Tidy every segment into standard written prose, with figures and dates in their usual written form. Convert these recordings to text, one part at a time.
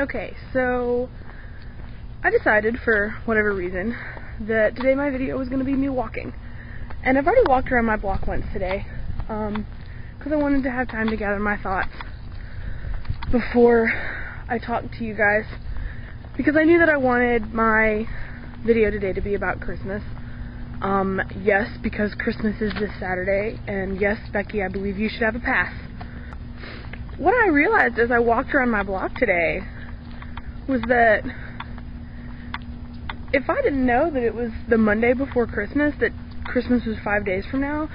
Okay, so I decided for whatever reason that today my video was going to be me walking. And I've already walked around my block once today because I wanted to have time to gather my thoughts before I talked to you guys, because I knew that I wanted my video today to be about Christmas. Yes, because Christmas is this Saturday, and yes, Becky, I believe you should have a pass. What I realized as I walked around my block today was that if I didn't know that it was the Monday before Christmas, that Christmas was 5 days from now,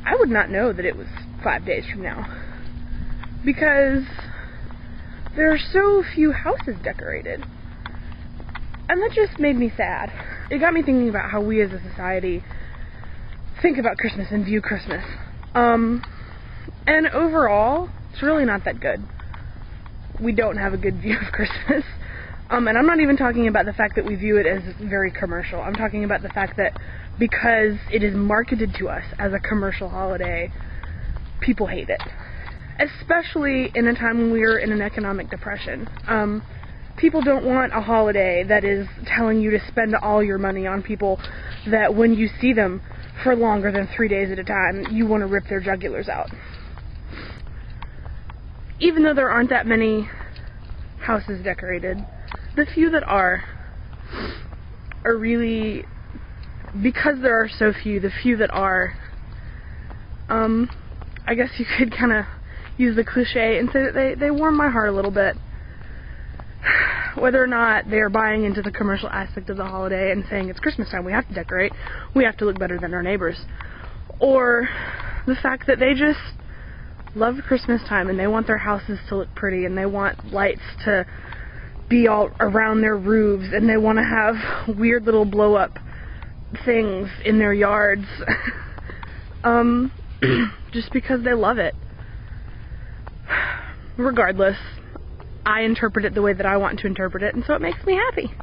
I would not know that it was 5 days from now. Because there are so few houses decorated. And that just made me sad. It got me thinking about how we as a society think about Christmas and view Christmas. And overall, it's really not that good. We don't have a good view of Christmas. And I'm not even talking about the fact that we view it as very commercial. I'm talking about the fact that because it is marketed to us as a commercial holiday, people hate it. Especially in a time when we are in an economic depression. People don't want a holiday that is telling you to spend all your money on people that when you see them for longer than 3 days at a time, you want to rip their jugulars out. Even though there aren't that many houses decorated, the few that are really, because there are so few, the few that are, I guess you could kind of use the cliche and say that they warm my heart a little bit. Whether or not they are buying into the commercial aspect of the holiday and saying it's Christmas time, we have to decorate, we have to look better than our neighbors. Or the fact that they just love Christmas time and they want their houses to look pretty and they want lights to be all around their roofs and they want to have weird little blow up things in their yards just because they love it. Regardless, I interpret it the way that I want to interpret it, and so it makes me happy.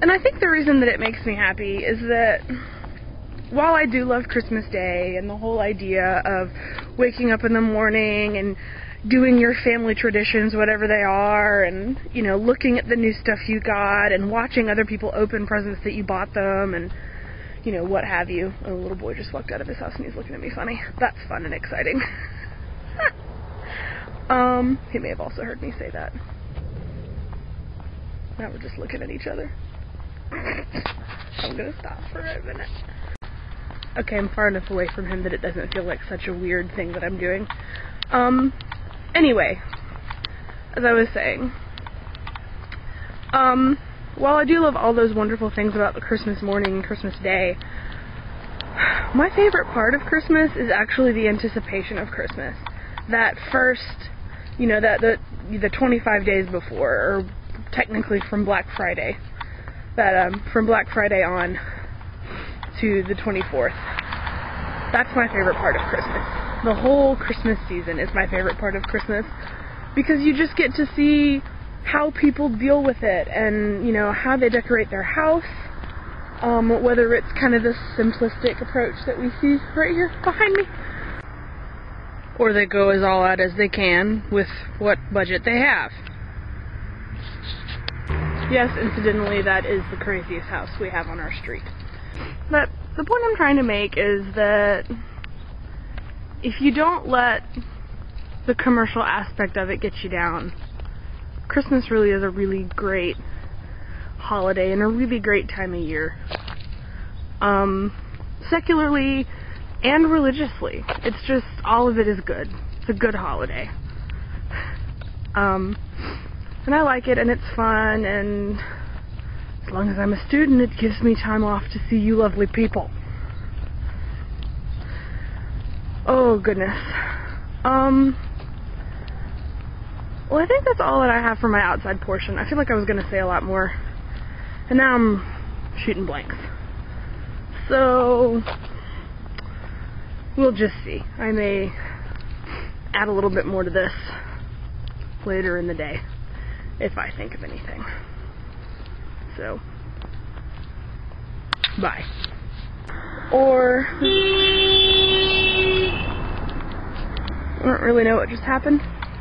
And I think the reason that it makes me happy is that while I do love Christmas Day and the whole idea of waking up in the morning and doing your family traditions, whatever they are, and, you know, looking at the new stuff you got and watching other people open presents that you bought them and, you know, what have you. A little boy just walked out of his house and he's looking at me funny. That's fun and exciting. He may have also heard me say that. Now we're just looking at each other. I'm gonna stop for a minute. Okay, I'm far enough away from him that it doesn't feel like such a weird thing that I'm doing. Anyway, as I was saying, while I do love all those wonderful things about the Christmas morning and Christmas Day, my favorite part of Christmas is actually the anticipation of Christmas. That first, you know, the 25 days before, or technically from Black Friday, from Black Friday on to the 24th. That's my favorite part of Christmas. The whole Christmas season is my favorite part of Christmas, because you just get to see how people deal with it and, you know, how they decorate their house, whether it's kind of this simplistic approach that we see right here behind me, or they go as all out as they can with what budget they have. Yes, incidentally, that is the craziest house we have on our street. But the point I'm trying to make is that if you don't let the commercial aspect of it get you down, Christmas really is a really great holiday and a really great time of year. Secularly and religiously. It's just, all of it is good. It's a good holiday. And I like it, and it's fun, and as long as I'm a student, it gives me time off to see you lovely people. Oh, goodness. Well, I think that's all that I have for my outside portion. I feel like I was going to say a lot more, and now I'm shooting blanks. So we'll just see. I may add a little bit more to this later in the day, if I think of anything. So, bye. Or, I don't really know what just happened.